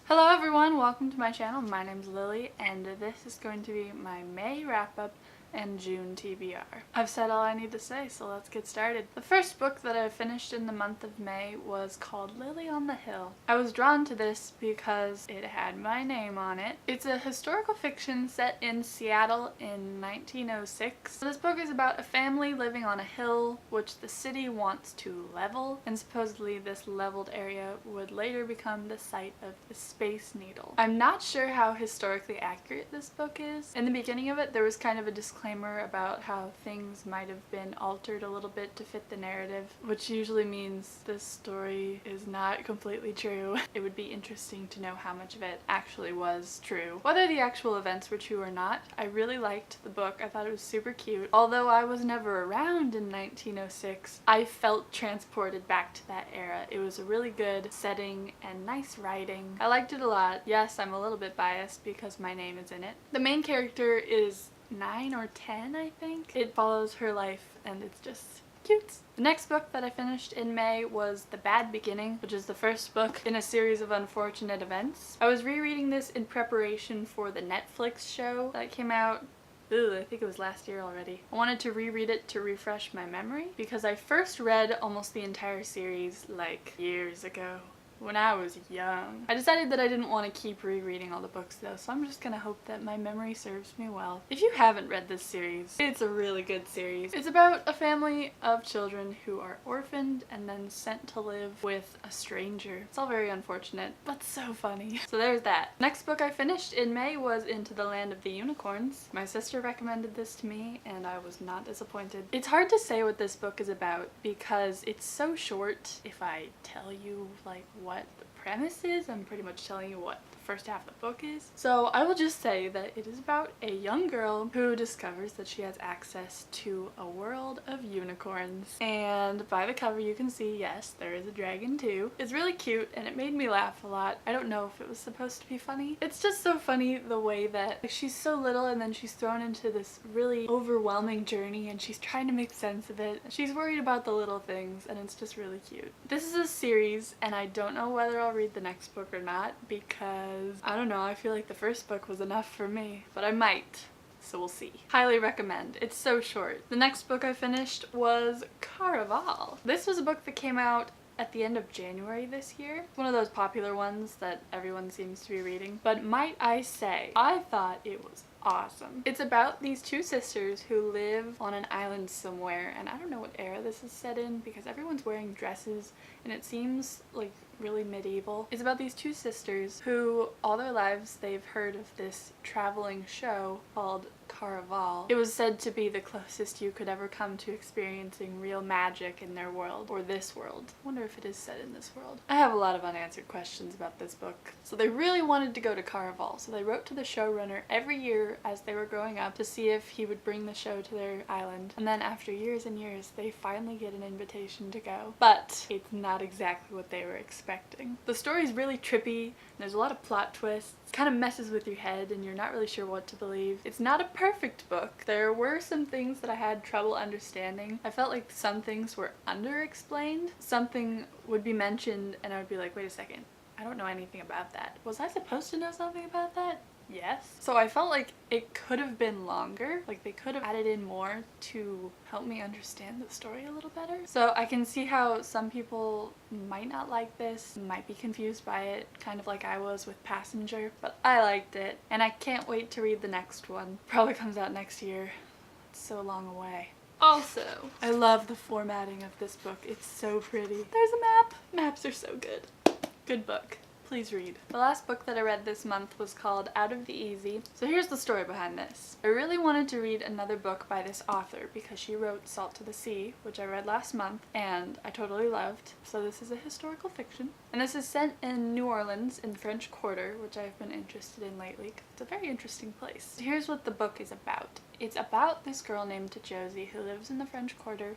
Hello everyone, welcome to my channel. My name's Lily and this is going to be my May wrap-up and June TBR. I've said all I need to say, so let's get started. The first book that I finished in the month of May was called Lily on the Hill. I was drawn to this because it had my name on it. It's a historical fiction set in Seattle in 1906. This book is about a family living on a hill which the city wants to level, and supposedly this leveled area would later become the site of the Space Needle. I'm not sure how historically accurate this book is. In the beginning of it, there was kind of a disclaimer about how things might have been altered a little bit to fit the narrative, which usually means this story is not completely true. It would be interesting to know how much of it actually was true. Whether the actual events were true or not, I really liked the book. I thought it was super cute. Although I was never around in 1906, I felt transported back to that era. It was a really good setting and nice writing. I liked it a lot. Yes, I'm a little bit biased because my name is in it. The main character is 9 or 10, I think. It follows her life and it's just cute. The next book that I finished in May was The Bad Beginning, which is the first book in a series of unfortunate events. I was rereading this in preparation for the Netflix show that came out. I think it was last year already. I wanted to reread it to refresh my memory because I first read almost the entire series like years ago, when I was young. I decided that I didn't want to keep rereading all the books though, so I'm just gonna hope that my memory serves me well. If you haven't read this series, it's a really good series. It's about a family of children who are orphaned and then sent to live with a stranger. It's all very unfortunate, but so funny. So there's that. Next book I finished in May was Into the Land of the Unicorns. My sister recommended this to me and I was not disappointed. It's hard to say what this book is about because it's so short. If I tell you like what the premise is, I'm pretty much telling you what the first half of the book is. So I will just say that it is about a young girl who discovers that she has access to a world of unicorns. And by the cover you can see, yes, there is a dragon too. It's really cute and it made me laugh a lot. I don't know if it was supposed to be funny. It's just so funny the way that she's so little and then she's thrown into this really overwhelming journey and she's trying to make sense of it. She's worried about the little things and it's just really cute. This is a series and I don't know whether I'll read the next book or not because I don't know, I feel like the first book was enough for me, but I might. So we'll see. Highly recommend. It's so short. The next book I finished was Caraval. This was a book that came out at the end of January this year. One of those popular ones that everyone seems to be reading. But might I say, I thought it was awesome. It's about these two sisters who live on an island somewhere, and I don't know what era this is set in because everyone's wearing dresses and it seems like really medieval. It's about these two sisters who all their lives they've heard of this traveling show called Caraval. It was said to be the closest you could ever come to experiencing real magic in their world, or this world. I wonder if it is set in this world. I have a lot of unanswered questions about this book. So they really wanted to go to Caraval, so they wrote to the showrunner every year as they were growing up to see if he would bring the show to their island. And then after years and years, they finally get an invitation to go. But it's not exactly what they were expecting. The story's really trippy, there's a lot of plot twists. It kind of messes with your head and you're not really sure what to believe. It's not a perfect book. There were some things that I had trouble understanding. I felt like some things were under-explained. Something would be mentioned and I would be like, wait a second, I don't know anything about that. Was I supposed to know something about that? Yes. So I felt like it could have been longer. Like they could have added in more to help me understand the story a little better. So I can see how some people might not like this, might be confused by it, kind of like I was with Passenger, but I liked it and I can't wait to read the next one. Probably comes out next year. It's so long away. Also, I love the formatting of this book. It's so pretty. There's a map. Maps are so good. Good book. Please read. The last book that I read this month was called Out of the Easy. So here's the story behind this. I really wanted to read another book by this author because she wrote Salt to the Sea, which I read last month and I totally loved. So this is a historical fiction. And this is set in New Orleans in the French Quarter, which I've been interested in lately because it's a very interesting place. So here's what the book is about. It's about this girl named Josie who lives in the French Quarter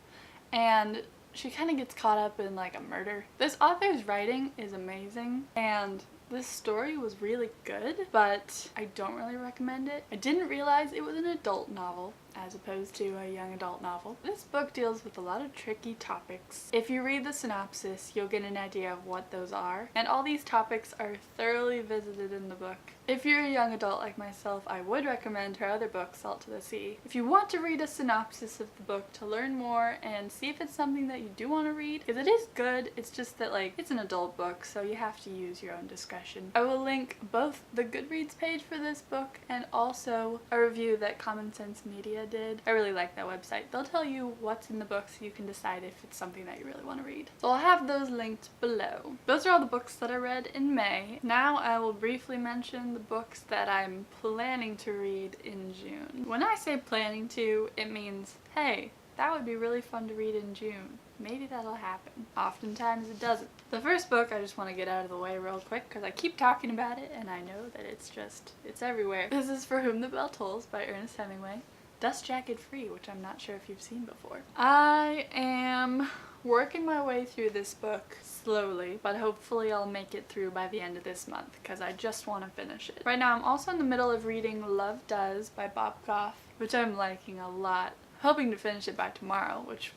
and she kind of gets caught up in like a murder. This author's writing is amazing and this story was really good, but I don't really recommend it. I didn't realize it was an adult novel as opposed to a young adult novel. This book deals with a lot of tricky topics. If you read the synopsis, you'll get an idea of what those are, and all these topics are thoroughly visited in the book. If you're a young adult like myself, I would recommend her other book, Salt to the Sea. If you want to read a synopsis of the book to learn more and see if it's something that you do want to read, because it is good, it's just that like it's an adult book, so you have to use your own discretion. I will link both the Goodreads page for this book and also a review that Common Sense Media did. I really like that website. They'll tell you what's in the book so you can decide if it's something that you really want to read. So I'll have those linked below. Those are all the books that I read in May. Now I will briefly mention the books that I'm planning to read in June. When I say planning to, it means, hey, that would be really fun to read in June. Maybe that'll happen. Oftentimes it doesn't. The first book I just want to get out of the way real quick because I keep talking about it and I know that it's everywhere. This is For Whom the Bell Tolls by Ernest Hemingway. Dust Jacket Free, which I'm not sure if you've seen before. I am working my way through this book slowly, but hopefully I'll make it through by the end of this month because I just want to finish it. Right now I'm also in the middle of reading Love Does by Bob Goff, which I'm liking a lot. Hoping to finish it by tomorrow, which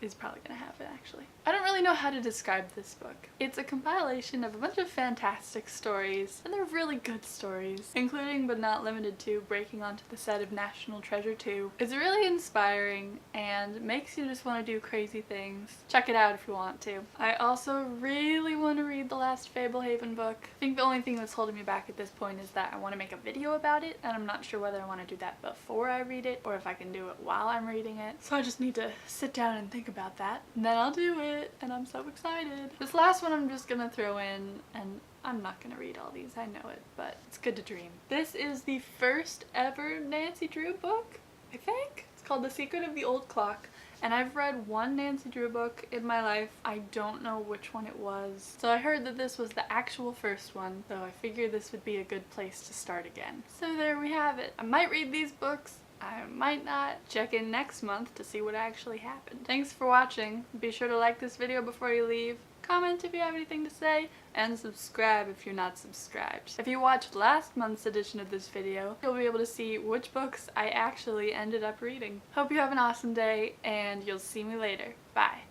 is probably gonna happen actually. I don't really know how to describe this book. It's a compilation of a bunch of fantastic stories, and they're really good stories, including but not limited to breaking onto the set of National Treasure 2. It's really inspiring and makes you just want to do crazy things. Check it out if you want to. I also really want to read the last Fablehaven book. I think the only thing that's holding me back at this point is that I want to make a video about it, and I'm not sure whether I want to do that before I read it or if I can do it while I'm reading it. So I just need to sit down and think about that, and then I'll do it. And I'm so excited. This last one I'm just gonna throw in, and I'm not gonna read all these, I know it, but it's good to dream. This is the first ever Nancy Drew book, I think. It's called The Secret of the Old Clock, and I've read one Nancy Drew book in my life. I don't know which one it was. So I heard that this was the actual first one, so I figured this would be a good place to start again. So there we have it. I might read these books. I might not. Check in next month to see what actually happened. Thanks for watching. Be sure to like this video before you leave, comment if you have anything to say, and subscribe if you're not subscribed. If you watched last month's edition of this video, you'll be able to see which books I actually ended up reading. Hope you have an awesome day, and you'll see me later. Bye.